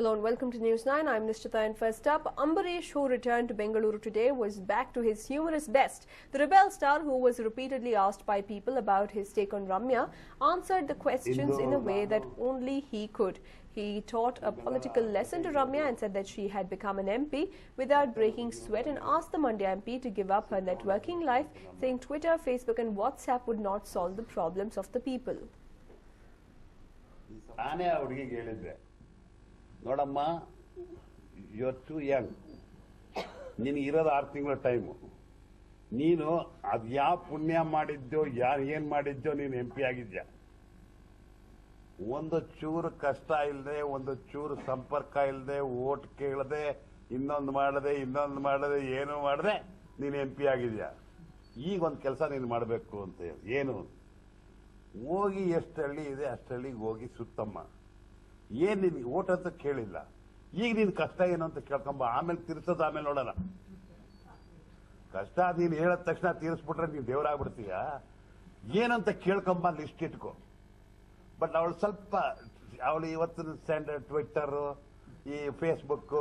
Hello and welcome to News 9. I'm Nishchita, and first up, Ambarish, who returned to Bengaluru today, was back to his humorous best. The rebel star, who was repeatedly asked by people about his take on Ramya, answered the questions in a way that only he could. He taught a political lesson to Ramya and said that she had become an MP without breaking sweat, and asked the Mandya MP to give up her networking life, saying Twitter, Facebook and WhatsApp would not solve the problems of the people. ನೋಡಮ್ಮ, you are to Young. ನಿನಗಿರೋದು 6 ತಿಂಗಳ time. ನೀನು ಅದು ಯಾವ ಪುಣ್ಯ ಮಾಡಿದ್ದೋ, ಏನ್ ಮಾಡಿದ್ದೋ ನೀನು MP ಆಗಿದ್ಯಾ. ಒಂದು ಚೂರು ಕಷ್ಟ ಇಲ್ಲದೆ, ಒಂದು ಚೂರು ಸಂಪರ್ಕ ಇಲ್ಲದೆ, ಓಟ್ ಕೇಳದೆ, ಇನ್ನೊಂದು ಮಾಡದೆ ಏನು ಮಾಡದೆ ನೀನು MP ಆಗಿದ್ಯಾ. ಈಗ ಒಂದು ಕೆಲಸ ನೀನು ಮಾಡಬೇಕು ಅಂತ ಹೇಳಿ, ಏನು, ಹೋಗಿ ಎಷ್ಟು ಹಳ್ಳಿ ಇದೆ ಅಷ್ಟು ಹಳ್ಳಿಗೆ ಹೋಗಿ ಸುತ್ತಮ್ಮ. ಏನ್ ನಿನ್ಗೆ ಓಟ್ ಅಂತ ಕೇಳಿಲ್ಲ, ಈಗ ನಿನ್ ಕಷ್ಟ ಏನು ಅಂತ ಕೇಳ್ಕೊಂಬ, ಆಮೇಲೆ ತೀರ್ಸೋದು ಆಮೇಲೆ ನೋಡೋಣ. ಕಷ್ಟ ನೀನ್ ಹೇಳಿದ ತಕ್ಷಣ ತೀರಿಸ್ಬಿಟ್ರೆ ನೀನ್ ದೇವರಾಗ್ಬಿಡ್ತೀಯ. ಏನಂತ ಕೇಳ್ಕೊಂಬ, ಲಿಸ್ಟ್ ಇಟ್ಕೋ. ಬಟ್ ಅವಳು ಇವತ್ತಿನ ಸ್ಟ್ಯಾಂಡರ್ಡ್ ಟ್ವಿಟ್ಟರ್, ಈ ಫೇಸ್ಬುಕ್,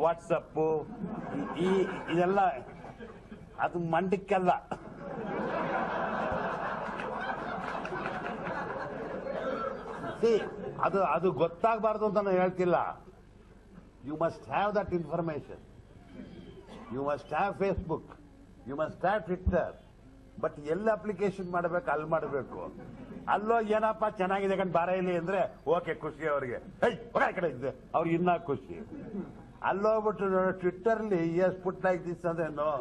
ವಾಟ್ಸಪ್, ಇದೆಲ್ಲ ಅದು ಮಂಡಕ್ಕೆಲ್ಲ. ಅದು ಗೊತ್ತಾಗಬಾರ್ದು ಅಂತ ನಾನು ಹೇಳ್ತಿಲ್ಲ. You must have that information. You must have Facebook, you must have Twitter. But ಎಲ್ಲ ಅಪ್ಲಿಕೇಶನ್ ಮಾಡಬೇಕು, ಅಲ್ಲಿ ಮಾಡಬೇಕು. ಅಲ್ಲೋ ಏನಪ್ಪ ಚೆನ್ನಾಗಿದೆ ಕಂಡು ಬಾರ ಇಲ್ಲಿ ಅಂದ್ರೆ ಓಕೆ, ಖುಷಿ ಅವ್ರಿಗೆ. ಕಡೆ ಇದ್ದೆ ಅವ್ರಿಗೆ ಇನ್ನ ಖುಷಿ. ಅಲ್ಲೋಗ್ಬಿಟ್ಟು ಟ್ವಿಟ್ಟರ್ಲಿ ಎಸ್ ಪುಟ್ ಲೈಕ್ ದಿಸ್ ಅಂದ್ರೆ no,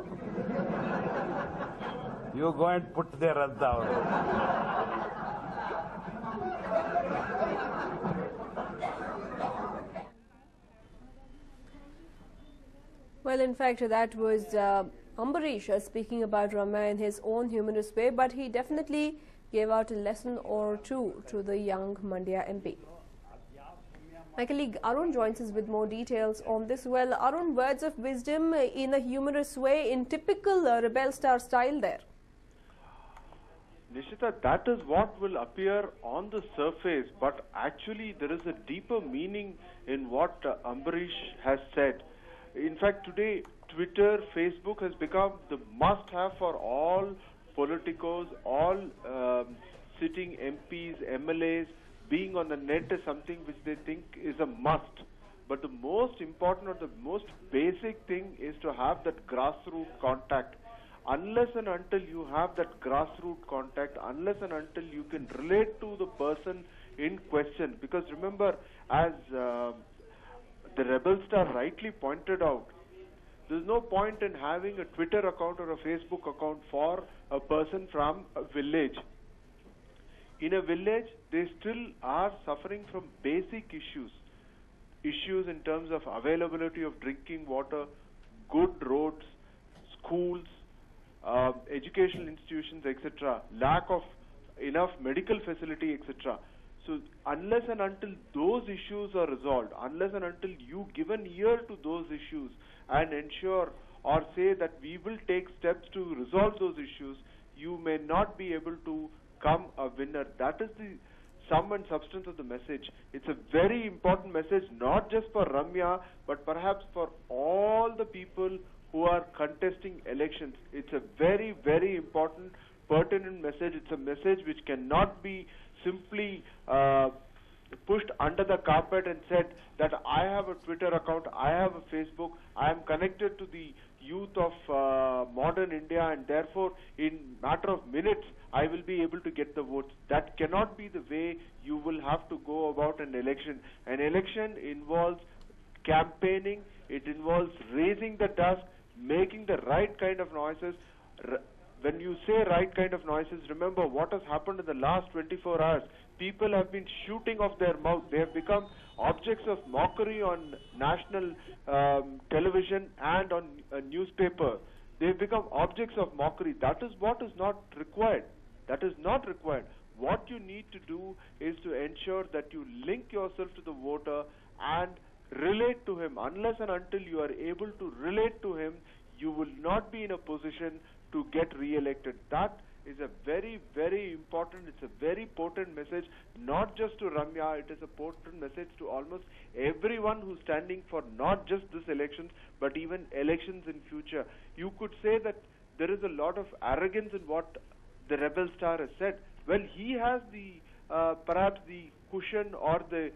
you go and put there ಅಂತ ಅವರು. Well, in fact, that was Ambarish speaking about Ramya in his own humorous way, but he definitely gave out a lesson or two to the young Mandya MP. My colleague Arun joins us with more details on this. Well, Arun, words of wisdom in a humorous way, in typical rebel star style there. Nishita, that is what will appear on the surface, but actually there is a deeper meaning in what Ambarish has said. In fact, today Twitter, Facebook has become the must-have for all politicos, all sitting MPs, MLAs. Being on the net is something which they think is a must. But the most important or the most basic thing is to have that grassroots contact. Unless and until you have that grassroots contact, unless and until you can relate to the person in question, because remember, as the rebel star rightly pointed out, there's no point in having a Twitter account or a Facebook account for a person from a village. In a village, they still are suffering from basic issues in terms of availability of drinking water, good roads, schools, educational institutions, etc., lack of enough medical facility, etc. So unless and until those issues are resolved, unless and until you give an ear to those issues and ensure or say that we will take steps to resolve those issues, you may not be able to come a winner. That is the sum and substance of the message. It's a very important message, not just for Ramya, but perhaps for all the people who are contesting elections. It's a very, very important, pertinent message. It's a message which cannot be simply pushed under the carpet and said that I have a Twitter account, I have a Facebook, I am connected to the youth of modern India, and therefore in matter of minutes I will be able to get the votes. That cannot be the way you will have to go about an election. An election involves campaigning, it involves raising the dust, making the right kind of noises. When you say right kind of noises, remember what has happened in the last 24 hours. People have been shooting off their mouth. They have become objects of mockery on national television and on a newspaper. They have become objects of mockery. That is what is not required. That is not required. What you need to do is to ensure that you link yourself to the voter and relate to him. Unless and until you are able to relate to him, you will not be in a position to get re-elected. That is a very, very important, it's a very potent message, not just to Ramya, it is a potent message to almost everyone who's standing for not just this elections, but even elections in future. You could say that there is a lot of arrogance in what the rebel star has said. Well, he has the, perhaps the cushion or the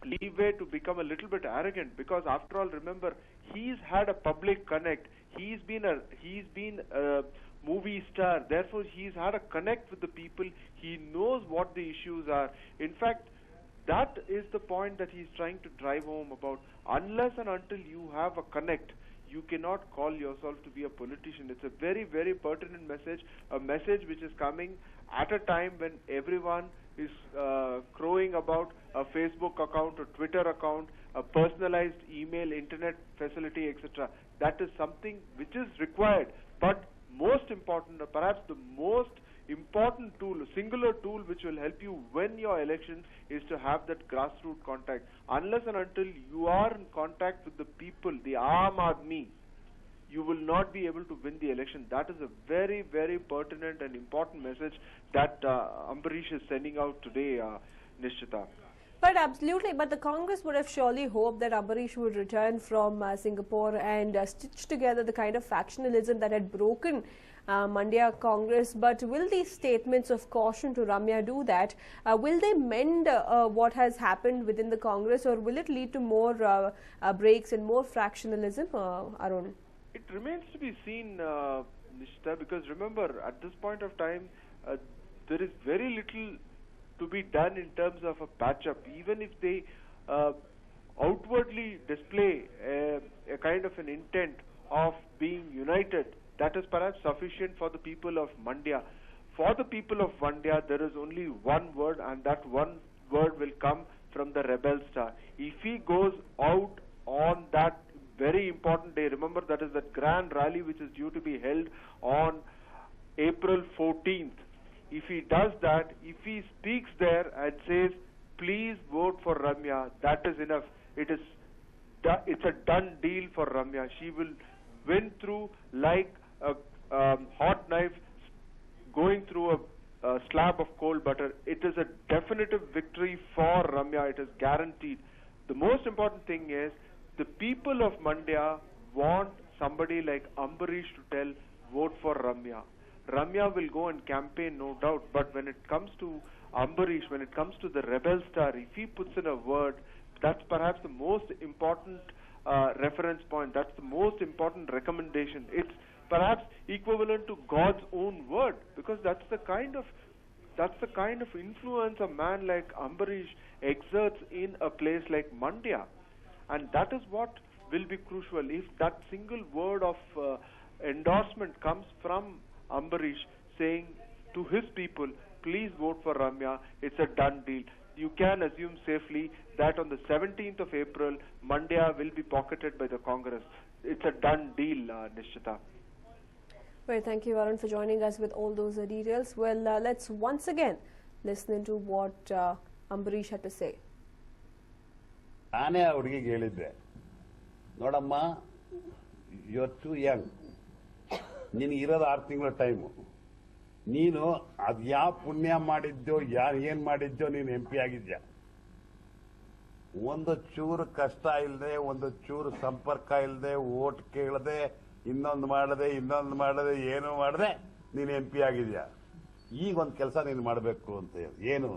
leeway to become a little bit arrogant, because after all, remember, he's had a public connect. He's been a movie star. Therefore, he's had a connect with the people. He knows what the issues are. In fact, that is the point that he's trying to drive home about. Unless and until you have a connect, you cannot call yourself to be a politician. It's a very, very pertinent message, a message which is coming at a time when everyone is crowing about a Facebook account, a Twitter account, a personalized email, internet facility, etc. That is something which is required. But most important, or perhaps the most important tool, a singular tool which will help you win your election, is to have that grassroots contact. Unless and until you are in contact with the people, the Aam Aadmi, you will not be able to win the election. That is a very, very pertinent and important message that Ambarish is sending out today, Nishchita. But absolutely, but the Congress would have surely hoped that Ambarish would return from Singapore and stitch together the kind of factionalism that had broken Mandya Congress. But will these statements of caution to Ramya do that? Will they mend what has happened within the Congress, or will it lead to more breaks and more fractionalism, Arun? It remains to be seen, Nishita, because remember, at this point of time, there is very little to be done in terms of a patch-up. Even if they outwardly display a kind of an intent of being united, that is perhaps sufficient for the people of Mandya. For the people of Mandya, there is only one word, and that one word will come from the rebel star. If he goes out on that very important day, remember that is that grand rally which is due to be held on April 14th. If he does that, if he speaks there and says, please vote for Ramya, that is enough. It's a done deal for Ramya. She will win through like a hot knife going through a slab of cold butter. It is a definitive victory for Ramya. It is guaranteed. The most important thing is the people of Mandya want somebody like Ambarish to tell, vote for Ramya. Ramya will go and campaign, no doubt, but when it comes to Ambarish, when it comes to the rebel star, if he puts in a word, that's perhaps the most important reference point. That's the most important recommendation. It's perhaps equivalent to God's own word, because that's the kind of influence a man like Ambarish exerts in a place like Mandya, and that is what will be crucial. If that single word of endorsement comes from Ambarish saying to his people, please vote for Ramya, it's a done deal. You can assume safely that on the 17th of April, Mandya will be pocketed by the Congress. It's a done deal, Nishchita. Well, thank you, Arun, for joining us with all those details. Well, let's once again listen into what Ambarish had to say. ನಾನೇ ಆ ಹುಡುಗಿಗೆ ಹೇಳಿದ್ದೆ, ನೋಡಮ್ಮ, you are to Young, ನಿನಗೆ ಇರೋದು 6 ತಿಂಗಳ time. ನೀನು ಅದು ಯಾವ ಪುಣ್ಯ ಮಾಡಿದ್ಯೋ, ಏನ್ ಮಾಡಿದ್ಯೋ, ನೀನು MP ಆಗಿದ್ಯಾ. ಒಂದು ಚೂರು ಕಷ್ಟ ಇಲ್ಲದೆ, ಒಂದು ಚೂರು ಸಂಪರ್ಕ ಇಲ್ಲದೆ, ಓಟ್ ಕೇಳದೆ, ಇನ್ನೊಂದು ಮಾಡದೆ ಏನು ಮಾಡದೆ ನೀನು MP ಆಗಿದ್ಯಾ. ಈಗ ಒಂದು ಕೆಲಸ ನೀನು ಮಾಡಬೇಕು ಅಂತ ಹೇಳಿ, ಏನು,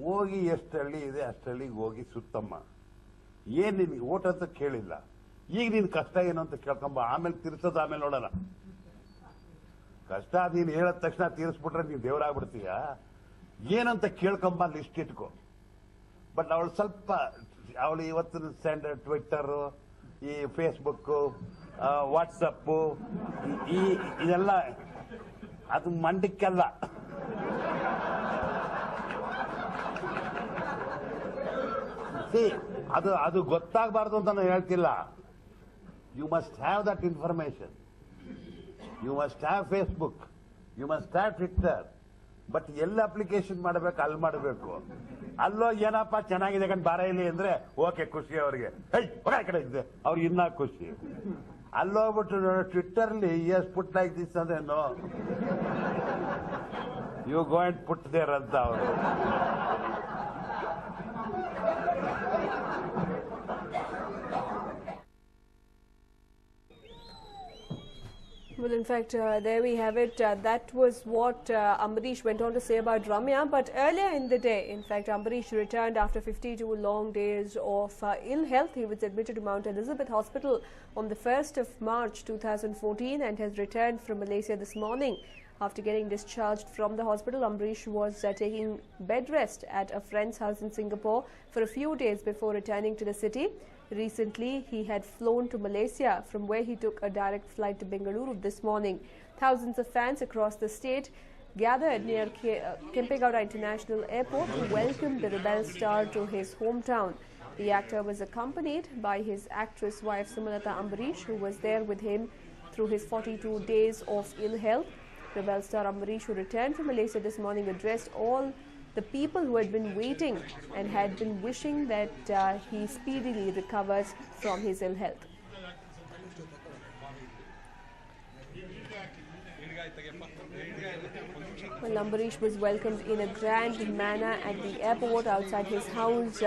ಹೋಗಿ ಎಷ್ಟು ಹಳ್ಳಿ ಇದೆ ಅಷ್ಟು ಹಳ್ಳಿಗೆ ಹೋಗಿ ಸುತ್ತಮ್ಮ. ಏನ್ ನಿನ್ಗೆ ಓಟ್ ಅಂತ ಕೇಳಿಲ್ಲ, ಈಗ ನಿನ್ ಕಷ್ಟ ಏನು ಅಂತ ಕೇಳ್ಕೊಂಬ, ಆಮೇಲೆ ತೀರ್ಸೋದು ಆಮೇಲೆ ನೋಡೋಣ. ಕಷ್ಟ ನೀನು ಹೇಳಿದ ತಕ್ಷಣ ತೀರಿಸ್ಬಿಟ್ರೆ ನೀನು ದೇವರಾಗ್ಬಿಡ್ತೀಯ. ಏನಂತ ಕೇಳ್ಕೊಂಬ, ಲಿಸ್ಟ್ ಇಟ್ಕೋ. ಬಟ್ ಅವಳು ಇವತ್ತಿನ ಸ್ಟ್ಯಾಂಡರ್ಡ್ ಟ್ವಿಟ್ಟರ್, ಈ ಫೇಸ್ಬುಕ್, ವಾಟ್ಸಪ್, ಇದೆಲ್ಲ ಅದು ಮಂಡಕ್ಕೆಲ್ಲ. ಅದು ಗೊತ್ತಾಗಬಾರ್ದು ಅಂತ ನಾನು ಹೇಳ್ತಿಲ್ಲ. You must have that information. You must have Facebook, you must have Twitter. But ಎಲ್ಲ ಅಪ್ಲಿಕೇಶನ್ ಮಾಡಬೇಕು, ಅಲ್ಲಿ ಮಾಡಬೇಕು. ಅಲ್ಲೋ ಏನಪ್ಪ ಚೆನ್ನಾಗಿದೆ ಕಂಡು ಬಾರ ಇಲ್ಲಿ ಅಂದ್ರೆ ಓಕೆ, ಖುಷಿ ಅವ್ರಿಗೆ. ಕಡೆ ಇದೆ ಅವ್ರಿಗೆ ಇನ್ನ ಖುಷಿ. ಅಲ್ಲೋಗ್ಬಿಟ್ಟು ಟ್ವಿಟ್ಟರ್ಲಿ ಎಸ್ ಪುಟ್ ಲೈಕ್ ದಿಸ್ ಅಂದೇನು you go and put there ಅಂತ ಅವರು. Well, in fact, there we have it. That was what Ambarish went on to say about Ramya. But earlier in the day, in fact, Ambarish returned after 52 long days of ill health. He was admitted to Mount Elizabeth Hospital on the 1st of March 2014 and has returned from Malaysia this morning. After getting discharged from the hospital, Ambarish was taking bed rest at a friend's house in Singapore for a few days before returning to the city. Recently, he had flown to Malaysia, from where he took a direct flight to Bengaluru this morning. Thousands of fans across the state gathered near Kempegowda International Airport to welcome the rebel star to his hometown. The actor was accompanied by his actress wife Sumalata Ambarish, who was there with him through his 42 days of ill health. Rebel star Ambarish, who returned from Malaysia this morning, addressed all the people who had been waiting and had been wishing that he speedily recovers from his ill health. Well, Ambarish was welcomed in a grand manner at the airport outside his house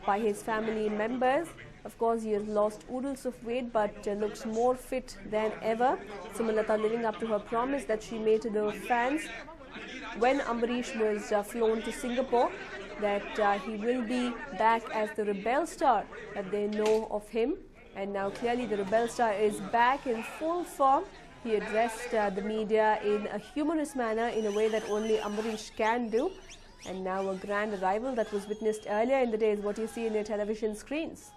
by his family members. Of course, he has lost oodles of weight but looks more fit than ever. Sumalata living up to her promise that she made to the fans when Ambarish was flown to Singapore, that he will be back as the rebel star that they know of him. And now clearly the rebel star is back in full form. He addressed the media in a humorous manner in a way that only Ambarish can do. And now a grand arrival that was witnessed earlier in the day is what you see in your television screens.